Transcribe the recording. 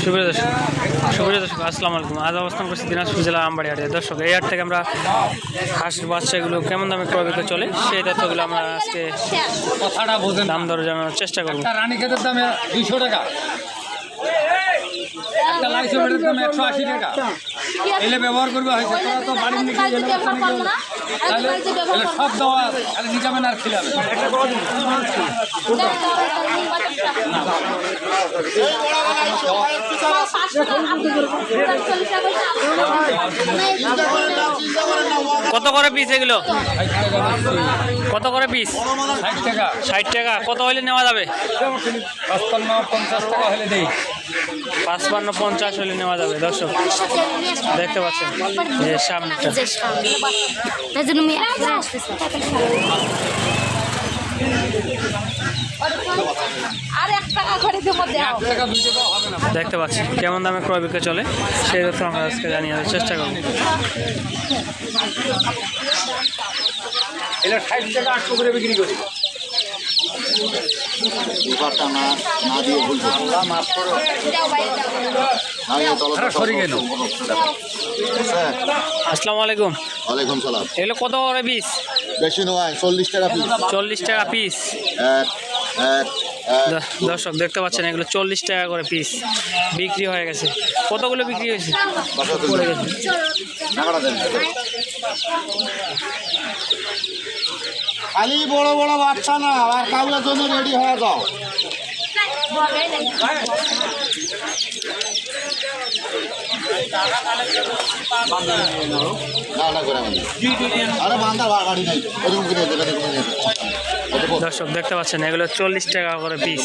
সুপ্রিয় দর্শক আসসালামু আলাইকুম। আজ অবস্থান করছি দিনাজপুর জেলার আমবাড়ি হাটে। দর্শক এই হাট থেকে আমরা হাঁসের বাচ্চাগুলো কেমন দামে ক্রয় বিক্রয় চলে সেই তথ্যগুলো আমরা আজকে দাম দর জানানোর চেষ্টা করবো। রানী খেতের দাম 200 টাকা, একটা লাইসের দাম 180 টাকা। এলে ব্যবহার করবে হয়েছে তোরা তো বাড়ির নিচে তাহলে সব দেওয়া খালি নিজামেন আর খিলাবে। কত করে পিস এগুলো? কত করে পিস? 60 টাকা। 60 টাকা। কত হলে নেওয়া যাবে? 55-50 টাকা হলে দেই। 55-50 হলে নেওয়া যাবে। দর্শক দেখতে পাচ্ছেন এই সামনেটা। দেখতে পাচ্ছি কেমন দামে ক্রয় বিক্রয় চলে সেই তথ্য আমরা আজকে জানিয়ে দেওয়ার চেষ্টা করব। এলে 60 টাকা 800 করে বিক্রি করি। আসসালামু আলাইকুম। ওয়ালাইকুম সালাম। এগুলো কত করে পিস? বেশি নয়, 40 টাকা পিস। 40 টাকা পিস। দর্শক দেখতে পাচ্ছেন এগুলো 40 টাকা করে পিস বিক্রি হয়ে গেছে। কতগুলো বিক্রি হয়েছে? পড়ে গেছে। খালি বড় বড় বাচ্চা না, আর কাউকে জন্য রেডি হয়ে যাও। দর্শক দেখতে পাচ্ছেন এগুলো 40 টাকা করে পিস।